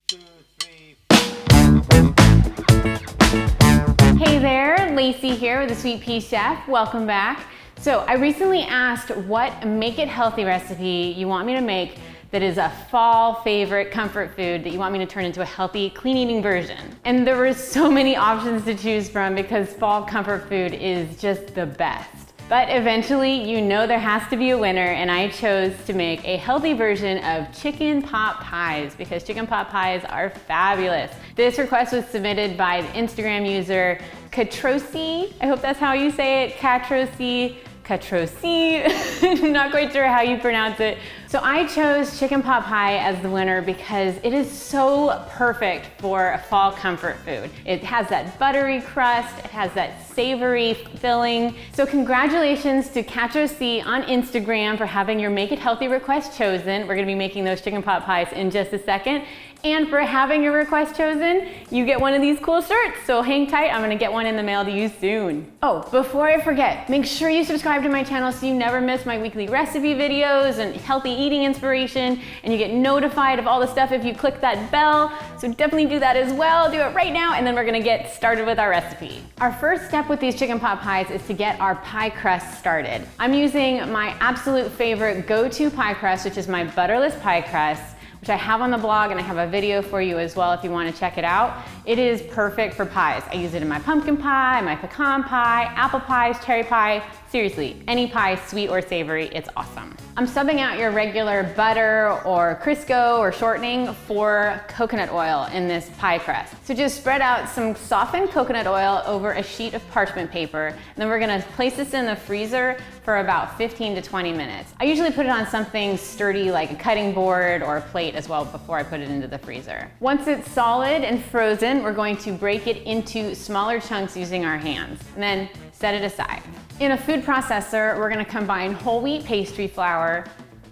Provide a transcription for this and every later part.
2, 3. Hey there, Lacey here with A Sweet Pea Chef. Welcome back. So I recently asked what make it healthy recipe you want me to make that is a fall favorite comfort food that you want me to turn into a healthy, clean eating version. And there were so many options to choose from because fall comfort food is just the best. But eventually, you know there has to be a winner, and I chose to make a healthy version of chicken pot pies because chicken pot pies are fabulous. This request was submitted by the Instagram user Katrosi. I hope that's how you say it, Katrosi. Not quite sure how you pronounce it. So I chose chicken pot pie as the winner because it is so perfect for a fall comfort food. It has that buttery crust, it has that savory filling. So congratulations to Katrosi on Instagram for having your Make It Healthy request chosen. We're gonna be making those chicken pot pies in just a second. And for having your request chosen, you get one of these cool shirts. So hang tight, I'm gonna get one in the mail to you soon. Oh, before I forget, make sure you subscribe to my channel so you never miss my weekly recipe videos and healthy eating inspiration, and you get notified of all the stuff if you click that bell. So definitely do that as well. Do it right now, and then we're gonna get started with our recipe. Our first step with these chicken pot pies is to get our pie crust started. I'm using my absolute favorite go-to pie crust, which is my butterless pie crust, which I have on the blog, and I have a video for you as well if you want to check it out. It is perfect for pies. I use it in my pumpkin pie, my pecan pie, apple pies, cherry pie. Seriously, any pie, sweet or savory, it's awesome. I'm subbing out your regular butter or Crisco or shortening for coconut oil in this pie crust. So just spread out some softened coconut oil over a sheet of parchment paper, and then we're gonna place this in the freezer for about 15 to 20 minutes. I usually put it on something sturdy like a cutting board or a plate as well before I put it into the freezer. Once it's solid and frozen, we're going to break it into smaller chunks using our hands, and then set it aside. In a food processor, we're gonna combine whole wheat pastry flour,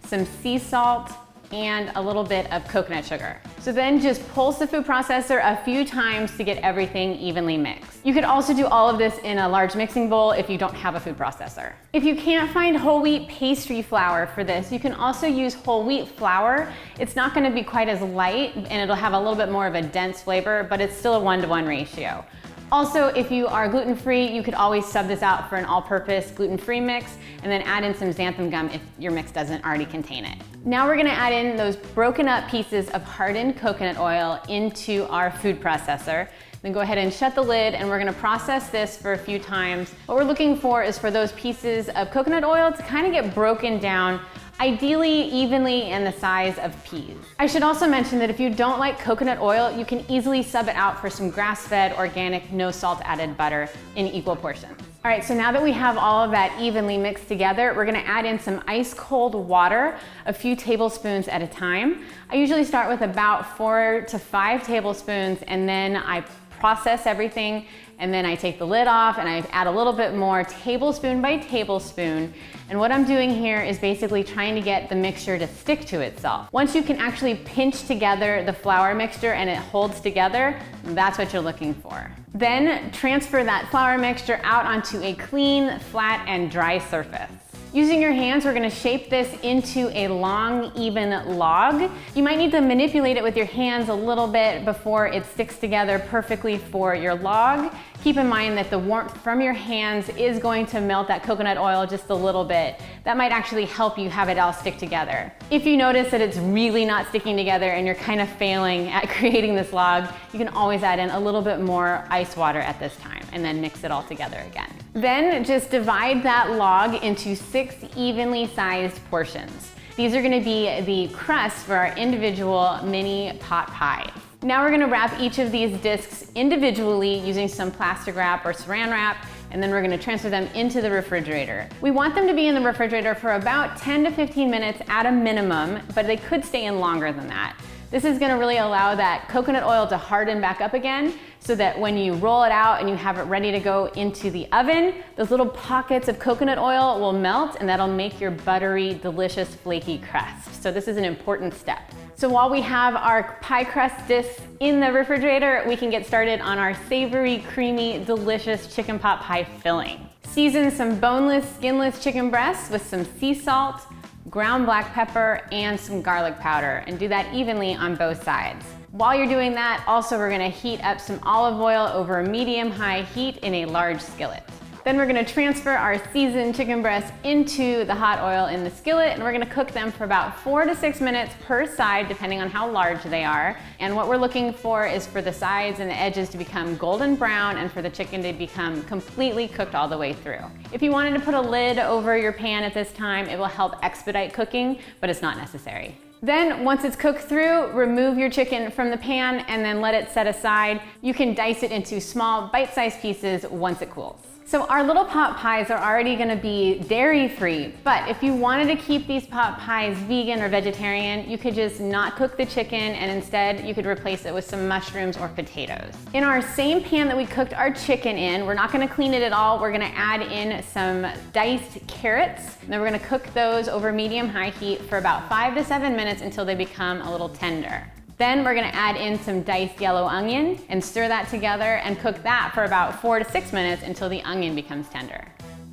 some sea salt, and a little bit of coconut sugar. So then just pulse the food processor a few times to get everything evenly mixed. You could also do all of this in a large mixing bowl if you don't have a food processor. If you can't find whole wheat pastry flour for this, you can also use whole wheat flour. It's not gonna be quite as light, and it'll have a little bit more of a dense flavor, but it's still a 1-to-1 ratio. Also, if you are gluten-free, you could always sub this out for an all-purpose gluten-free mix and then add in some xanthan gum if your mix doesn't already contain it. Now we're gonna add in those broken up pieces of hardened coconut oil into our food processor. Then go ahead and shut the lid, and we're gonna process this for a few times. What we're looking for is for those pieces of coconut oil to kind of get broken down, ideally evenly in the size of peas. I should also mention that if you don't like coconut oil, you can easily sub it out for some grass-fed, organic, no salt added butter in equal portions. All right, so now that we have all of that evenly mixed together, we're gonna add in some ice cold water, a few tablespoons at a time. I usually start with about 4 to 5 tablespoons, and then I process everything, and then I take the lid off and I add a little bit more tablespoon by tablespoon. And what I'm doing here is basically trying to get the mixture to stick to itself. Once you can actually pinch together the flour mixture and it holds together, that's what you're looking for. Then transfer that flour mixture out onto a clean, flat, and dry surface. Using your hands, we're gonna shape this into a long, even log. You might need to manipulate it with your hands a little bit before it sticks together perfectly for your log. Keep in mind that the warmth from your hands is going to melt that coconut oil just a little bit. That might actually help you have it all stick together. If you notice that it's really not sticking together and you're kind of failing at creating this log, you can always add in a little bit more ice water at this time and then mix it all together again. Then just divide that log into 6 evenly sized portions. These are gonna be the crust for our individual mini pot pies. Now we're gonna wrap each of these discs individually using some plastic wrap or saran wrap, and then we're gonna transfer them into the refrigerator. We want them to be in the refrigerator for about 10 to 15 minutes at a minimum, but they could stay in longer than that. This is gonna really allow that coconut oil to harden back up again so that when you roll it out and you have it ready to go into the oven, those little pockets of coconut oil will melt, and that'll make your buttery, delicious, flaky crust. So this is an important step. So while we have our pie crust discs in the refrigerator, we can get started on our savory, creamy, delicious chicken pot pie filling. Season some boneless, skinless chicken breasts with some sea salt, ground black pepper, and some garlic powder, and do that evenly on both sides. While you're doing that, also we're gonna heat up some olive oil over a medium-high heat in a large skillet. Then we're gonna transfer our seasoned chicken breasts into the hot oil in the skillet, and we're gonna cook them for about 4 to 6 minutes per side, depending on how large they are. And what we're looking for is for the sides and the edges to become golden brown and for the chicken to become completely cooked all the way through. If you wanted to put a lid over your pan at this time, it will help expedite cooking, but it's not necessary. Then once it's cooked through, remove your chicken from the pan and then let it set aside. You can dice it into small bite-sized pieces once it cools. So our little pot pies are already gonna be dairy-free, but if you wanted to keep these pot pies vegan or vegetarian, you could just not cook the chicken and instead you could replace it with some mushrooms or potatoes. In our same pan that we cooked our chicken in, we're not gonna clean it at all, we're gonna add in some diced carrots, and then we're gonna cook those over medium-high heat for about 5 to 7 minutes until they become a little tender. Then we're gonna add in some diced yellow onion and stir that together and cook that for about 4 to 6 minutes until the onion becomes tender.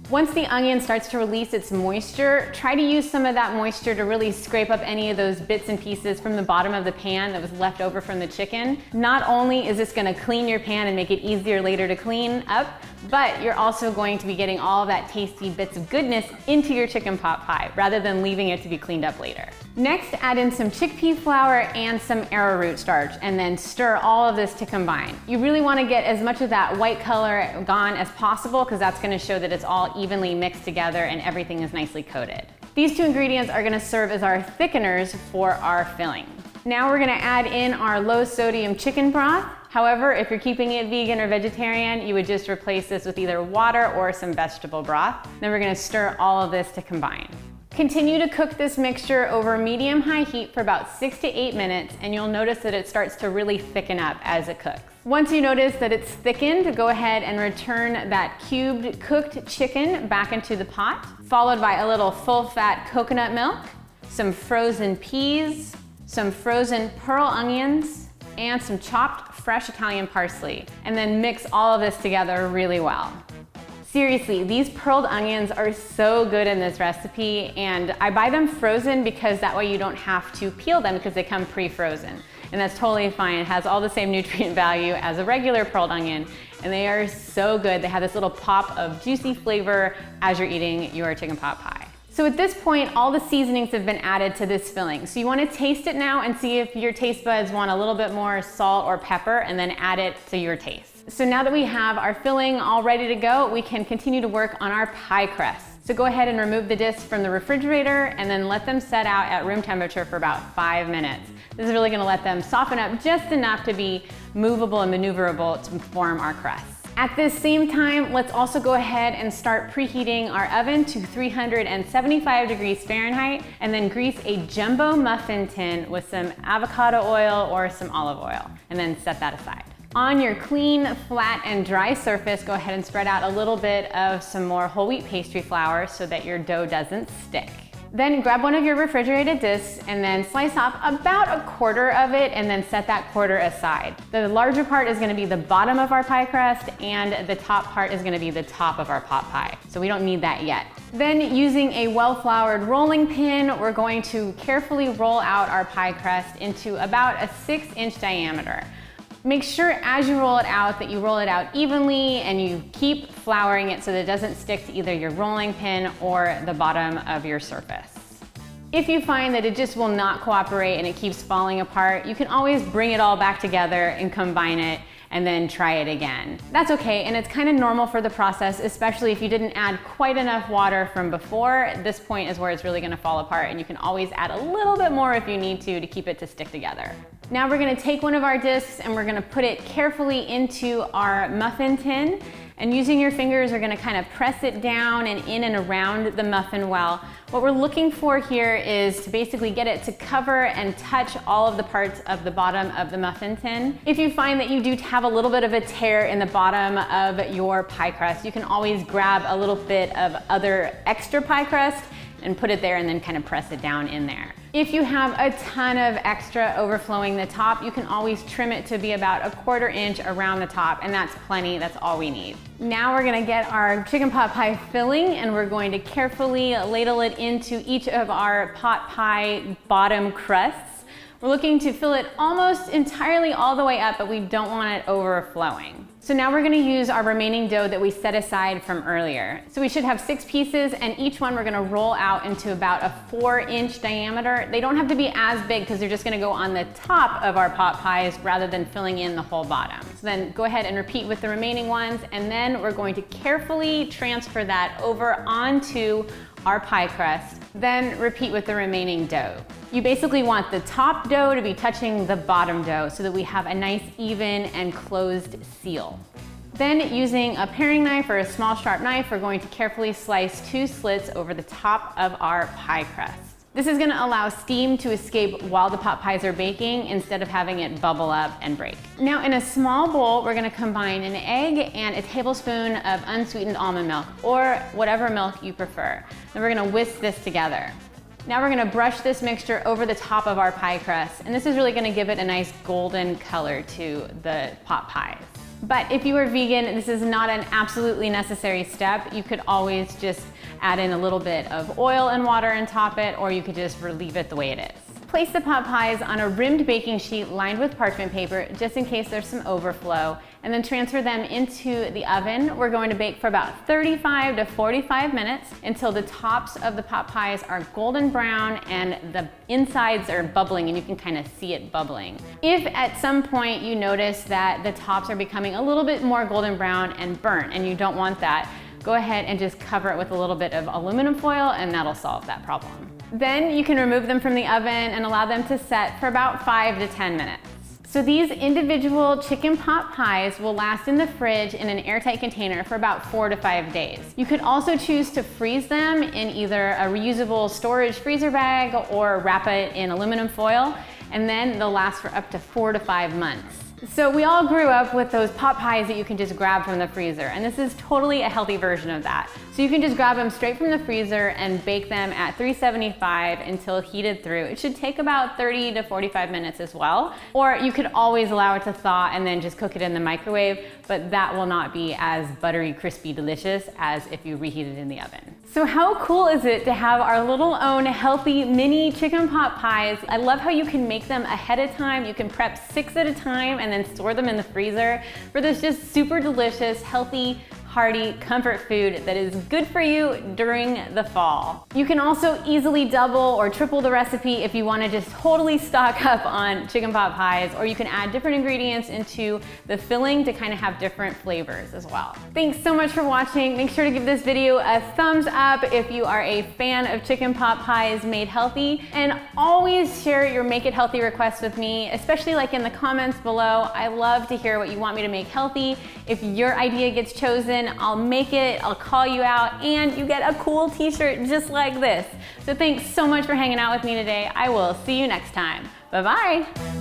Once the onion starts to release its moisture, try to use some of that moisture to really scrape up any of those bits and pieces from the bottom of the pan that was left over from the chicken. Not only is this gonna clean your pan and make it easier later to clean up, but you're also going to be getting all of that tasty bits of goodness into your chicken pot pie rather than leaving it to be cleaned up later. Next, add in some chickpea flour and some arrowroot starch and then stir all of this to combine. You really want to get as much of that white color gone as possible because that's going to show that it's all evenly mixed together and everything is nicely coated. These two ingredients are going to serve as our thickeners for our filling. Now we're going to add in our low sodium chicken broth. However, if you're keeping it vegan or vegetarian, you would just replace this with either water or some vegetable broth. Then we're going to stir all of this to combine. Continue to cook this mixture over medium-high heat for about 6 to 8 minutes, and you'll notice that it starts to really thicken up as it cooks. Once you notice that it's thickened, go ahead and return that cubed cooked chicken back into the pot, followed by a little full-fat coconut milk, some frozen peas, some frozen pearl onions, and some chopped fresh Italian parsley, and then mix all of this together really well. Seriously, these pearled onions are so good in this recipe, and I buy them frozen because that way you don't have to peel them because they come pre-frozen. And that's totally fine. It has all the same nutrient value as a regular pearled onion, and they are so good. They have this little pop of juicy flavor as you're eating your chicken pot pie. So at this point, all the seasonings have been added to this filling. So you want to taste it now and see if your taste buds want a little bit more salt or pepper, and then add it to your taste. So now that we have our filling all ready to go, we can continue to work on our pie crusts. So go ahead and remove the discs from the refrigerator and then let them set out at room temperature for about 5 minutes. This is really going to let them soften up just enough to be movable and maneuverable to form our crusts. At this same time, let's also go ahead and start preheating our oven to 375 degrees Fahrenheit and then grease a jumbo muffin tin with some avocado oil or some olive oil and then set that aside. On your clean, flat, and dry surface, go ahead and spread out a little bit of some more whole wheat pastry flour so that your dough doesn't stick. Then grab one of your refrigerated discs and then slice off about a quarter of it and then set that quarter aside. The larger part is gonna be the bottom of our pie crust and the top part is gonna be the top of our pot pie. So we don't need that yet. Then using a well-floured rolling pin, we're going to carefully roll out our pie crust into about a 6-inch diameter. Make sure as you roll it out that you roll it out evenly and you keep flouring it so that it doesn't stick to either your rolling pin or the bottom of your surface. If you find that it just will not cooperate and it keeps falling apart, you can always bring it all back together and combine it and then try it again. That's okay, and it's kind of normal for the process, especially if you didn't add quite enough water from before. This point is where it's really gonna fall apart, and you can always add a little bit more if you need to keep it to stick together. Now we're gonna take one of our discs and we're gonna put it carefully into our muffin tin, and using your fingers, we're gonna kind of press it down and in and around the muffin well. What we're looking for here is to basically get it to cover and touch all of the parts of the bottom of the muffin tin. If you find that you do have a little bit of a tear in the bottom of your pie crust, you can always grab a little bit of other extra pie crust and put it there and then kind of press it down in there. If you have a ton of extra overflowing the top, you can always trim it to be about a 1/4 inch around the top, and that's plenty, that's all we need. Now we're gonna get our chicken pot pie filling and we're going to carefully ladle it into each of our pot pie bottom crusts. We're looking to fill it almost entirely all the way up, but we don't want it overflowing. So now we're gonna use our remaining dough that we set aside from earlier. So we should have 6 pieces, and each one we're gonna roll out into about a 4-inch diameter. They don't have to be as big because they're just gonna go on the top of our pot pies rather than filling in the whole bottom. So then go ahead and repeat with the remaining ones, and then we're going to carefully transfer that over onto our pie crust, then repeat with the remaining dough. You basically want the top dough to be touching the bottom dough so that we have a nice even and closed seal. Then using a paring knife or a small sharp knife, we're going to carefully slice 2 slits over the top of our pie crust. This is gonna allow steam to escape while the pot pies are baking instead of having it bubble up and break. Now in a small bowl, we're gonna combine an egg and a tablespoon of unsweetened almond milk, or whatever milk you prefer. Then we're gonna whisk this together. Now we're gonna brush this mixture over the top of our pie crust, and this is really gonna give it a nice golden color to the pot pies. But if you are vegan, this is not an absolutely necessary step. You could always just add in a little bit of oil and water and top it, or you could just leave it the way it is. Place the pot pies on a rimmed baking sheet lined with parchment paper, just in case there's some overflow, and then transfer them into the oven. We're going to bake for about 35 to 45 minutes until the tops of the pot pies are golden brown and the insides are bubbling, and you can kind of see it bubbling. If at some point you notice that the tops are becoming a little bit more golden brown and burnt, and you don't want that, go ahead and just cover it with a little bit of aluminum foil, and that'll solve that problem. Then you can remove them from the oven and allow them to set for about 5 to 10 minutes. So these individual chicken pot pies will last in the fridge in an airtight container for about 4 to 5 days. You could also choose to freeze them in either a reusable storage freezer bag or wrap it in aluminum foil, and then they'll last for up to 4 to 5 months. So we all grew up with those pot pies that you can just grab from the freezer, and this is totally a healthy version of that. So you can just grab them straight from the freezer and bake them at 375 until heated through. It should take about 30 to 45 minutes as well. Or you could always allow it to thaw and then just cook it in the microwave, but that will not be as buttery, crispy, delicious as if you reheat it in the oven. So how cool is it to have our little own healthy mini chicken pot pies? I love how you can make them ahead of time. You can prep 6 at a time and then store them in the freezer for this just super delicious, healthy, hearty comfort food that is good for you during the fall. You can also easily double or triple the recipe if you want to just totally stock up on chicken pot pies, or you can add different ingredients into the filling to kind of have different flavors as well. Thanks so much for watching. Make sure to give this video a thumbs up if you are a fan of chicken pot pies made healthy, and always share your make it healthy requests with me, especially like in the comments below. I love to hear what you want me to make healthy. If your idea gets chosen, I'll make it, I'll call you out, and you get a cool t-shirt just like this. So thanks so much for hanging out with me today. I will see you next time. Bye-bye.